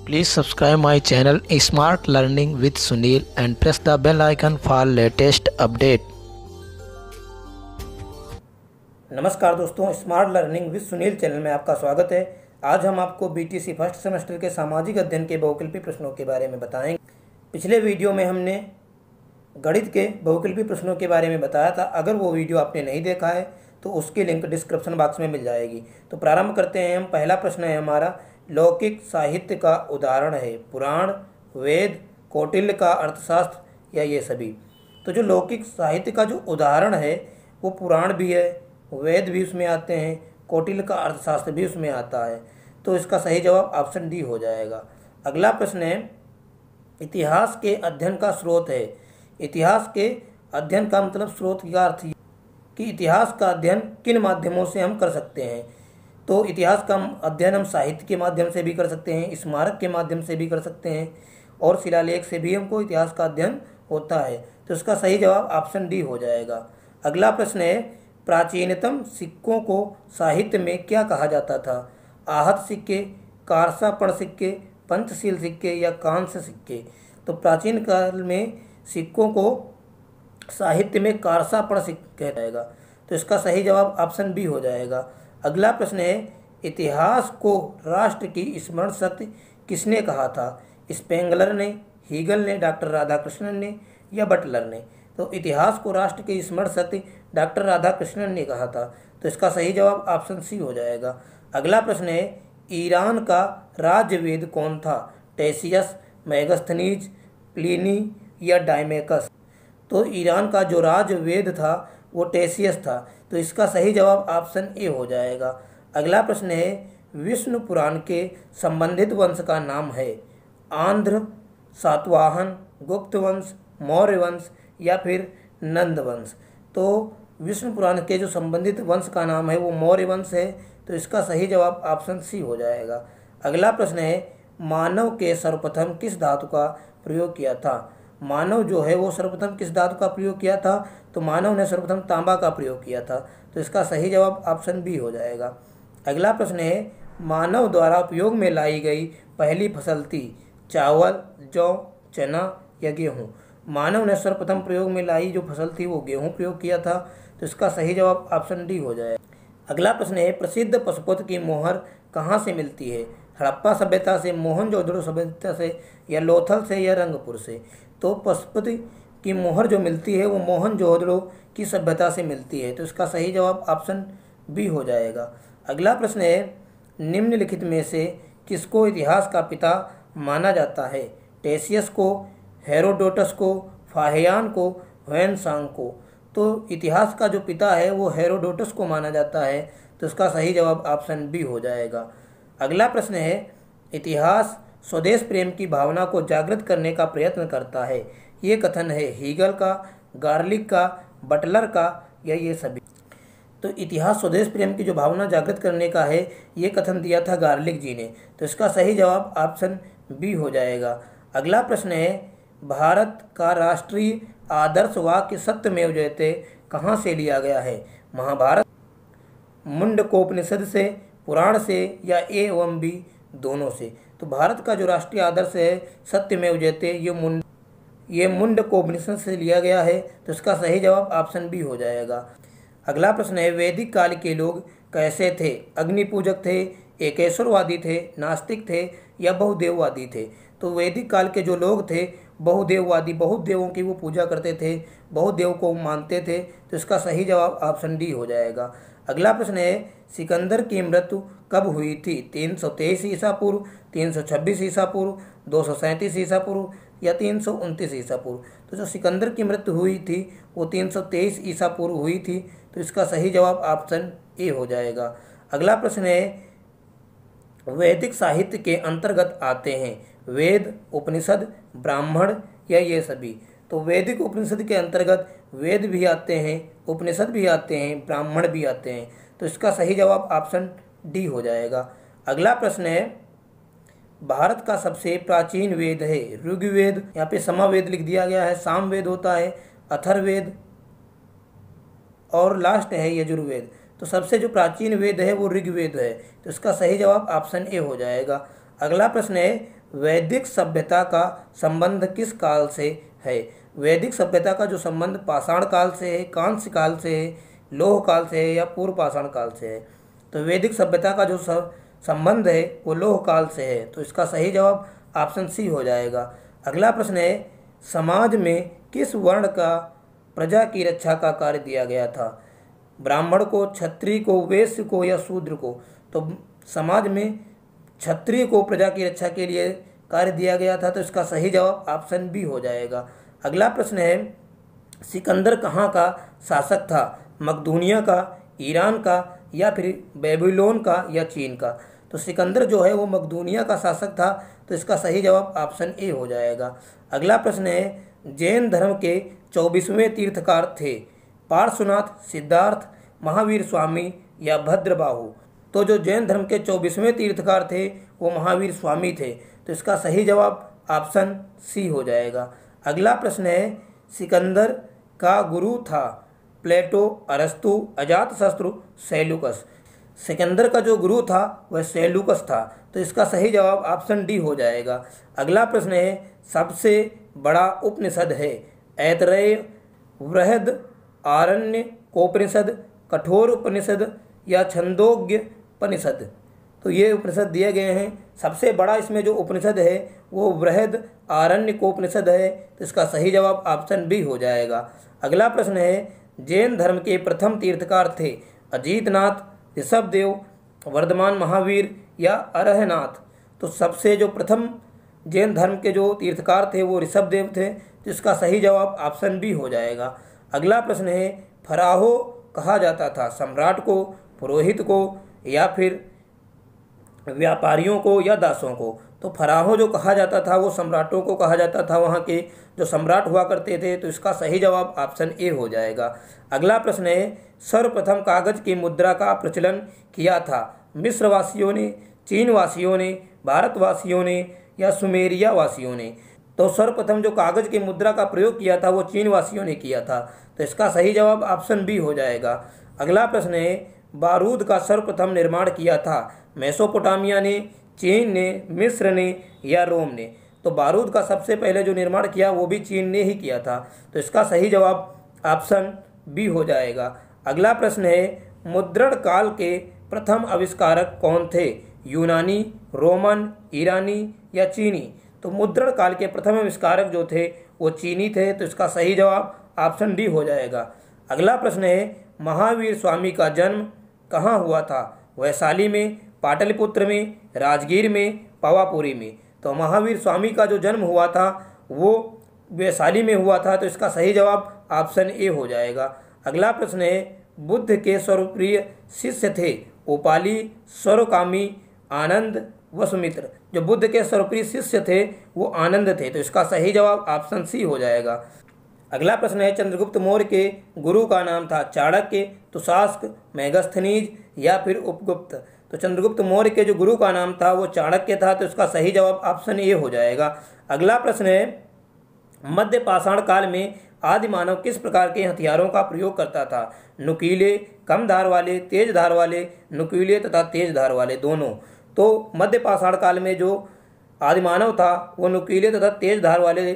Please subscribe my channel Smart Learning with Sunil and press the bell icon for latest update. नमस्कार दोस्तों, smart learning with Sunil channel में आपका स्वागत है। आज हम आपको बीटीसी फर्स्ट सेमेस्टर के सामाजिक अध्ययन के बहुकल्पी प्रश्नों के बारे में बताएंगे। पिछले वीडियो में हमने गणित के बहुकल्पी प्रश्नों के बारे में बताया था। अगर वो वीडियो आपने नहीं देखा है तो उसकी लिंक डिस्क्रिप्शन बॉक्स में मिल जाएगी। तो प्रारंभ करते हैं हम। पहला प्रश्न है हमारा, लौकिक साहित्य का उदाहरण है पुराण, वेद, कौटिल्य का अर्थशास्त्र या ये सभी। तो जो लौकिक साहित्य का जो उदाहरण है वो पुराण भी है, वेद भी उसमें आते हैं, कौटिल्य का अर्थशास्त्र भी उसमें आता है। तो इसका सही जवाब ऑप्शन डी हो जाएगा। अगला प्रश्न है, इतिहास के अध्ययन का स्रोत है। इतिहास के अध्ययन का मतलब स्रोत का अर्थ कि इतिहास का अध्ययन किन माध्यमों से हम कर सकते हैं। तो इतिहास का अध्ययन हम साहित्य के माध्यम से भी कर सकते हैं, स्मारक के माध्यम से भी कर सकते हैं और शिलालेख से भी हमको इतिहास का अध्ययन होता है। तो इसका सही जवाब ऑप्शन डी हो जाएगा। अगला प्रश्न है, प्राचीनतम सिक्कों को साहित्य में क्या कहा जाता था? आहत सिक्के, कारसापण सिक्के, पंचशील सिक्के या कांस्य सिक्के। तो प्राचीन काल में सिक्कों को साहित्य में कारसापण सिक्के कहा जाएगा। तो इसका सही जवाब ऑप्शन बी हो जाएगा। अगला प्रश्न है, इतिहास को राष्ट्र की स्मरण शक्ति किसने कहा था? स्पेंगलर ने, हीगल ने, डॉक्टर राधाकृष्णन ने या बटलर ने। तो इतिहास को राष्ट्र की स्मरण शक्ति डॉक्टर राधाकृष्णन ने कहा था। तो इसका सही जवाब ऑप्शन सी हो जाएगा। अगला प्रश्न है, ईरान का राज्यवेद कौन था? टेसियस, मेगास्थनीज, प्लिनी या डायमेकस। तो ईरान का जो राज्यवेद था वो टेसियस था। तो इसका सही जवाब ऑप्शन ए हो जाएगा। अगला प्रश्न है, विष्णु पुराण के संबंधित वंश का नाम है? आंध्र, सातवाहन, गुप्त वंश, मौर्य वंश या फिर नंद वंश। तो विष्णु पुराण के जो संबंधित वंश का नाम है वो मौर्य वंश है। तो इसका सही जवाब ऑप्शन सी हो जाएगा। अगला प्रश्न है, मानव के सर्वप्रथम किस धातु का प्रयोग किया था? मानव जो है वो सर्वप्रथम किस धातु का प्रयोग किया था? तो मानव ने सर्वप्रथम तांबा का प्रयोग किया था। तो इसका सही जवाब ऑप्शन बी हो जाएगा। अगला प्रश्न है, मानव द्वारा उपयोग में लाई गई पहली फसल थी? चावल, जौ, चना या गेहूँ। मानव ने सर्वप्रथम प्रयोग में लाई जो फसल थी वो गेहूँ प्रयोग किया था। तो इसका सही जवाब ऑप्शन डी हो जाएगा। अगला प्रश्न है, प्रसिद्ध पशुपति की मोहर कहाँ से मिलती है? हड़प्पा सभ्यता से, मोहनजोदड़ो सभ्यता से या लोथल से या रंगपुर से। तो पशुपति की मोहर जो मिलती है वो मोहनजोदड़ो की सभ्यता से मिलती है। तो इसका सही जवाब ऑप्शन बी हो जाएगा। अगला प्रश्न है, निम्नलिखित में से किसको इतिहास का पिता माना जाता है? टेसियस को, हेरोडोटस को, फाहियान को, ह्वेनसांग को। तो इतिहास का जो पिता है वो हेरोडोटस को माना जाता है। तो इसका सही जवाब ऑप्शन बी हो जाएगा। अगला प्रश्न है, इतिहास स्वदेश प्रेम की भावना को जागृत करने का प्रयत्न करता है। ये कथन है हीगल का, गार्लिक का, बटलर का या ये सभी। तो इतिहास स्वदेश प्रेम की जो भावना जागृत करने का है ये कथन दिया था गार्लिक जी ने। तो इसका सही जवाब ऑप्शन बी हो जाएगा। अगला प्रश्न है, भारत का राष्ट्रीय आदर्श वाक्य सत्यमेव जयते कहाँ से लिया गया है? महाभारत, मुंडकोपनिषद से, पुराण से या ए एवं बी दोनों से। तो भारत का जो राष्ट्रीय आदर्श है सत्यमेव जयते ये मुंडकोपनिषद से लिया गया है। तो इसका सही जवाब ऑप्शन बी हो जाएगा। अगला प्रश्न है, वैदिक काल के लोग कैसे थे? अग्नि पूजक थे, एकेश्वरवादी थे, नास्तिक थे या बहुदेववादी थे। तो वैदिक काल के जो लोग थे बहुदेववादी, बहुत देवों की वो पूजा करते थे, बहुत देव को मानते थे। तो इसका सही जवाब ऑप्शन डी हो जाएगा। अगला प्रश्न है, सिकंदर की मृत्यु कब हुई थी? 323 ईसा पूर्व, 326 ईसा पूर्व, 237 ईसा पूर्व या 329 ईसा पूर्व। तो जो सिकंदर की मृत्यु हुई थी वो 323 ईसा पूर्व हुई थी। तो इसका सही जवाब ऑप्शन ए हो जाएगा। अगला प्रश्न है, वैदिक साहित्य के अंतर्गत आते हैं वेद, उपनिषद, ब्राह्मण या ये सभी। तो वैदिक उपनिषद के अंतर्गत वेद भी आते हैं, उपनिषद भी आते हैं, ब्राह्मण भी आते हैं। तो इसका सही जवाब ऑप्शन डी हो जाएगा। अगला प्रश्न है, भारत का सबसे प्राचीन वेद है ऋग्वेद, यहाँ पे समावेद लिख दिया गया है, सामवेद होता है, अथर्ववेद और लास्ट है यजुर्वेद। तो सबसे जो प्राचीन वेद है वो ऋग्वेद है। तो इसका सही जवाब ऑप्शन ए हो जाएगा। अगला प्रश्न है, वैदिक सभ्यता का संबंध किस काल से है? वैदिक सभ्यता का जो संबंध पाषाण काल से है, कांस्य काल से है, लोह काल से है या पूर्व पाषाण काल से है? तो वैदिक सभ्यता का जो संबंध है वो लोह काल से है। तो इसका सही जवाब ऑप्शन सी हो जाएगा। अगला प्रश्न है, समाज में किस वर्ण का प्रजा की रक्षा का कार्य दिया गया था? ब्राह्मण को, क्षत्रिय को, वैश्य को या शूद्र को? तो समाज में क्षत्रिय को प्रजा की रक्षा के लिए कार्य दिया गया था। तो इसका सही जवाब ऑप्शन बी हो जाएगा। अगला प्रश्न है, सिकंदर कहाँ का शासक था? मकदूनिया का, ईरान का या फिर बेबीलोन का या चीन का? तो सिकंदर जो है वो मकदूनिया का शासक था। तो इसका सही जवाब ऑप्शन ए हो जाएगा। अगला प्रश्न है, जैन धर्म के 24वें तीर्थकार थे? पार्श्वनाथ, सिद्धार्थ, महावीर स्वामी या भद्रबाहु? तो जो जैन धर्म के 24वें तीर्थकार थे वो महावीर स्वामी थे। तो इसका सही जवाब ऑप्शन सी हो जाएगा। अगला प्रश्न है, सिकंदर का गुरु था? प्लेटो, अरस्तु, अजातशत्रु, सेल्यूकस? सिकंदर का जो गुरु था वह सेल्यूकस था। तो इसका सही जवाब ऑप्शन डी हो जाएगा। अगला प्रश्न है, सबसे बड़ा उपनिषद है? ऐतरेय, बृहद, आरण्य कोपनिषद, कठोर उपनिषद या छंदोग्य उपनिषद? तो ये उपनिषद दिए गए हैं। सबसे बड़ा इसमें जो उपनिषद है वो बृहद आरण्य कोपनिषद है। तो इसका सही जवाब ऑप्शन बी हो जाएगा। अगला प्रश्न है, जैन धर्म के प्रथम तीर्थकार थे? अजीतनाथ, ऋषभदेव, वर्धमान महावीर या अरहनाथ? तो सबसे जो प्रथम जैन धर्म के जो तीर्थकार थे वो ऋषभदेव थे। तो इसका सही जवाब ऑप्शन बी हो जाएगा। अगला प्रश्न है, फराहो कहा जाता था? सम्राट को, पुरोहित को या फिर व्यापारियों को या दासों को? तो फराहो जो कहा जाता था वो सम्राटों को कहा जाता था, वहाँ के जो सम्राट हुआ करते थे। तो इसका सही जवाब ऑप्शन ए हो जाएगा। अगला प्रश्न है, सर्वप्रथम कागज की मुद्रा का प्रचलन किया था? मिस्र वासियों ने, चीन वासियों ने, भारतवासियों ने या सुमेरिया वासियों ने? तो सर्वप्रथम जो कागज की मुद्रा का प्रयोग किया था वो चीन वासियों ने किया था। तो इसका सही जवाब ऑप्शन बी हो जाएगा। अगला प्रश्न है, बारूद का सर्वप्रथम निर्माण किया था? मेसोपोटामिया ने, चीन ने, मिस्र ने या रोम ने? तो बारूद का सबसे पहले जो निर्माण किया वो भी चीन ने ही किया था। तो इसका सही जवाब ऑप्शन बी हो जाएगा। अगला प्रश्न है, मुद्रण काल के प्रथम आविष्कारक कौन थे? यूनानी, रोमन, ईरानी या चीनी? तो मुद्रण काल के प्रथम आविष्कारक जो थे वो चीनी थे। तो इसका सही जवाब ऑप्शन डी हो जाएगा। अगला प्रश्न है, महावीर स्वामी का जन्म कहाँ हुआ था? वैशाली में, पाटलिपुत्र में, राजगीर में, पावापुरी में? तो महावीर स्वामी का जो जन्म हुआ था वो वैशाली में हुआ था। तो इसका सही जवाब ऑप्शन ए हो जाएगा। अगला प्रश्न है, बुद्ध के सर्वप्रिय शिष्य थे? उपाली, स्वरकामी, आनंद व सुमित्र? जो बुद्ध के सर्वप्रिय शिष्य थे वो आनंद थे। तो इसका सही जवाब ऑप्शन सी हो जाएगा। अगला प्रश्न है, चंद्रगुप्त मौर्य के गुरु का नाम था? चाणक्य, तुशास्क, मेगस्थनीज या फिर उपगुप्त? तो चंद्रगुप्त मौर्य के जो गुरु का नाम था वो चाणक्य था। तो इसका सही जवाब ऑप्शन ए हो जाएगा। अगला प्रश्न है, मध्य पाषाण काल में आदि मानव किस प्रकार के हथियारों का प्रयोग करता था? नुकीले, कम धार वाले, तेज धार वाले, नुकीले तथा तेज धार वाले दोनों? तो मध्य पाषाण काल में जो आदिमानव था वो नुकीले तथा तेज धार वाले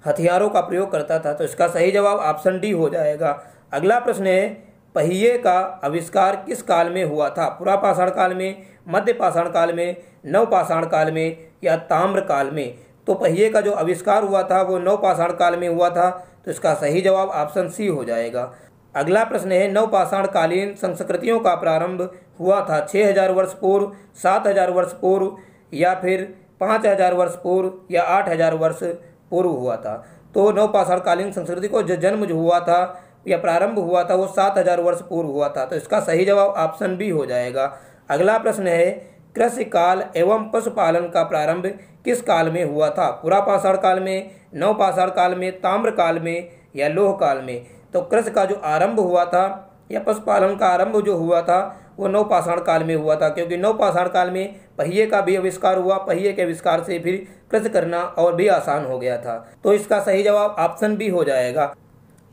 हथियारों का प्रयोग करता था। तो इसका सही जवाब ऑप्शन डी हो जाएगा। अगला प्रश्न है, पहिए का आविष्कार किस काल में हुआ था? पुरापाषाण काल में, मध्य पाषाण काल में, नवपाषाण काल में या ताम्र काल में? तो पहिए का जो आविष्कार हुआ था वो नवपाषाण काल में हुआ था। तो इसका सही जवाब ऑप्शन सी हो जाएगा। अगला प्रश्न है, नवपाषाण कालीन संस्कृतियों का प्रारंभ हुआ था 6000 वर्ष पूर्व, 7000 वर्ष पूर्व या फिर 5000 वर्ष पूर्व या 8000 वर्ष पूर्व हुआ था? तो नवपाषाण कालीन संस्कृति को जो जन्म जो हुआ था या प्रारंभ हुआ था वो 7000 वर्ष पूर्व हुआ था। तो इसका सही जवाब ऑप्शन बी हो जाएगा। अगला प्रश्न है, कृषि काल एवं पशुपालन का प्रारंभ किस काल में हुआ था? पुरापाषाण काल में, नवपाषाण काल में, ताम्र काल में या लोह काल में? तो कृषि का जो आरंभ हुआ था या पशुपालन का आरंभ जो हुआ था वो नवपाषाण काल में हुआ था, क्योंकि नवपाषाण काल में पहिए का भी आविष्कार हुआ। पहिए के आविष्कार से फिर कृषि करना और भी आसान हो गया था। तो इसका सही जवाब ऑप्शन बी हो जाएगा।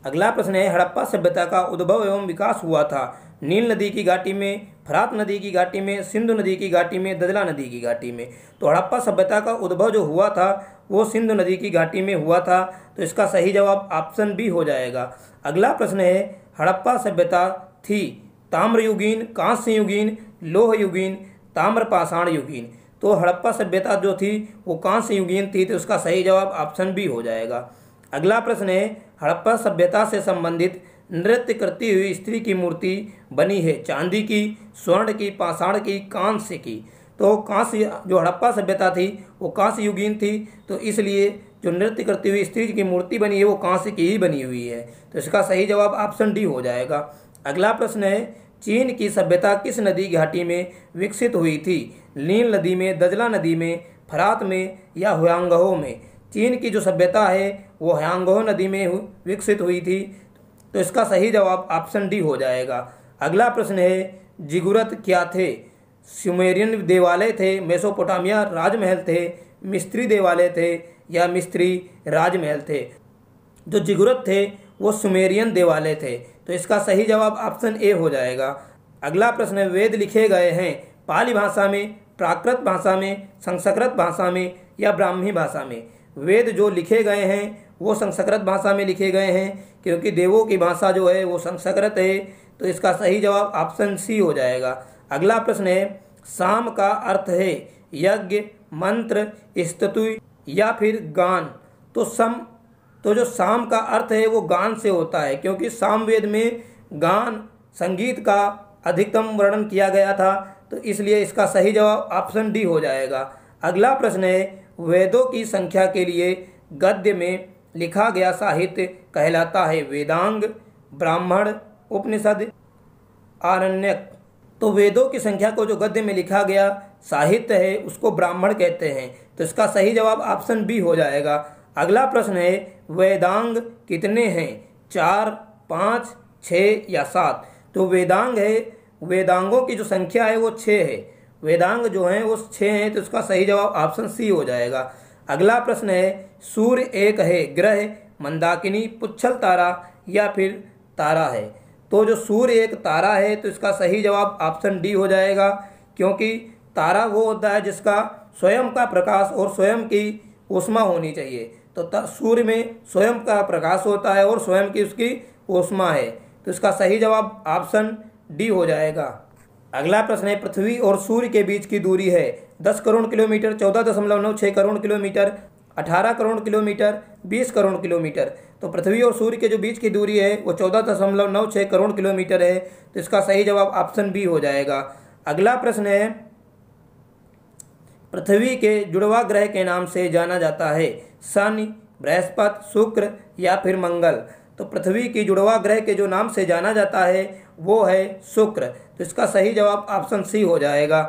अगला प्रश्न है, हड़प्पा सभ्यता का उद्भव एवं विकास हुआ था? नील नदी की घाटी में, फरात नदी की घाटी में, सिंधु नदी की घाटी में, दजला नदी की घाटी में। तो हड़प्पा सभ्यता का उद्भव जो हुआ था वो सिंधु नदी की घाटी में हुआ था। तो इसका सही जवाब ऑप्शन बी हो जाएगा। अगला प्रश्न है, हड़प्पा सभ्यता थी ताम्रयुगीन, कांस्ययुगीन, लोहयुगीन, ताम्रपाषाण युगीन। तो हड़प्पा सभ्यता जो थी वो कांस्ययुगीन थी। तो इसका सही जवाब ऑप्शन बी हो जाएगा। अगला प्रश्न है, हड़प्पा सभ्यता से संबंधित नृत्य करती हुई स्त्री की मूर्ति बनी है चांदी की, स्वर्ण की, पाषाण की, कांस्य की। तो कांस्य, जो हड़प्पा सभ्यता थी वो कांस्य युगीन थी। तो इसलिए जो नृत्य करती हुई स्त्री की मूर्ति बनी है वो कांस्य की ही बनी हुई है। तो इसका सही जवाब ऑप्शन डी हो जाएगा। अगला प्रश्न है, चीन की सभ्यता किस नदी घाटी में विकसित हुई थी? नील नदी में, दजला नदी में, फरात में या ह्यांगहो में? चीन की जो सभ्यता है वो ह्यांगहो नदी में विकसित हुई थी। तो इसका सही जवाब ऑप्शन डी हो जाएगा। अगला प्रश्न है, जिगुरत क्या थे? सुमेरियन देवालय थे, मेसोपोटामिया राजमहल थे, मिस्री देवालय थे या मिस्री राजमहल थे? जो जिगुरत थे वो सुमेरियन देवालय थे। तो इसका सही जवाब ऑप्शन ए हो जाएगा। अगला प्रश्न है, वेद लिखे गए हैं पाली भाषा में, प्राकृत भाषा में, संस्कृत भाषा में या ब्राह्मी भाषा में? वेद जो लिखे गए हैं वो संस्कृत भाषा में लिखे गए हैं, क्योंकि देवों की भाषा जो है वो संस्कृत है। तो इसका सही जवाब ऑप्शन सी हो जाएगा। अगला प्रश्न है, साम का अर्थ है यज्ञ, मंत्र, स्तुति या फिर गान? तो जो साम का अर्थ है वो गान से होता है, क्योंकि सामवेद में गान, संगीत का अधिकतम वर्णन किया गया था। तो इसलिए इसका सही जवाब ऑप्शन डी हो जाएगा। अगला प्रश्न है, वेदों की संख्या के लिए गद्य में लिखा गया साहित्य कहलाता है वेदांग, ब्राह्मण, उपनिषद, आरण्यक? तो वेदों की संख्या को जो गद्य में लिखा गया साहित्य है उसको ब्राह्मण कहते हैं। तो इसका सही जवाब ऑप्शन बी हो जाएगा। अगला प्रश्न है, वेदांग कितने हैं? 4, 5, 6 या 7? तो वेदांग है, वेदांगों की जो संख्या है वो 6 है। वेदांग जो हैं वो 6 हैं। तो इसका सही जवाब ऑप्शन सी हो जाएगा। अगला प्रश्न है, सूर्य एक है ग्रह, मंदाकिनी, पुच्छल तारा या फिर तारा है? तो जो सूर्य एक तारा है तो इसका सही जवाब ऑप्शन डी हो जाएगा, क्योंकि तारा वो होता है जिसका स्वयं का प्रकाश और स्वयं की ऊष्मा होनी चाहिए। तो सूर्य में स्वयं का प्रकाश होता है और स्वयं की उसकी ऊष्मा है। तो इसका सही जवाब ऑप्शन डी हो जाएगा। अगला प्रश्न है, पृथ्वी और सूर्य के बीच की दूरी है 10 crore kilometre, 14.96 crore kilometre, 18 crore kilometre, 20 crore kilometre? तो पृथ्वी और सूर्य के जो बीच की दूरी है वो 14.96 करोड़ किलोमीटर है। तो इसका सही जवाब ऑप्शन बी हो जाएगा। अगला प्रश्न है, पृथ्वी के जुड़वा ग्रह के नाम से जाना जाता है शनि, बृहस्पति, शुक्र या फिर मंगल? तो पृथ्वी की जुड़वा ग्रह के जो नाम से जाना जाता है वो है शुक्र। तो इसका सही जवाब ऑप्शन सी हो जाएगा।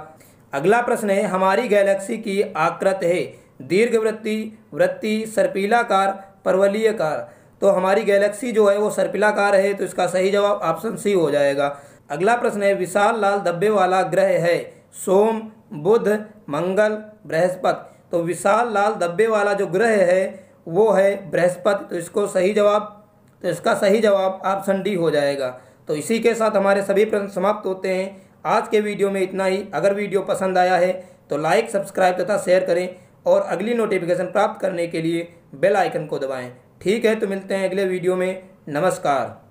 अगला प्रश्न है, हमारी गैलेक्सी की आकृति है दीर्घवृत्ति, वृत्ति, सर्पिलाकार, परवलयकार? तो हमारी गैलेक्सी जो है वो सर्पिलाकार है। तो इसका सही जवाब ऑप्शन सी हो जाएगा। अगला प्रश्न है, विशाल लाल धब्बे वाला ग्रह है सोम, बुध, मंगल, बृहस्पति? तो विशाल लाल धब्बे वाला जो ग्रह है वो है बृहस्पति। तो इसका सही जवाब ऑप्शन डी हो जाएगा। तो इसी के साथ हमारे सभी प्रश्न समाप्त होते हैं। आज के वीडियो में इतना ही। अगर वीडियो पसंद आया है तो लाइक, सब्सक्राइब तथा शेयर करें और अगली नोटिफिकेशन प्राप्त करने के लिए बेल आइकन को दबाएं। ठीक है, तो मिलते हैं अगले वीडियो में। नमस्कार।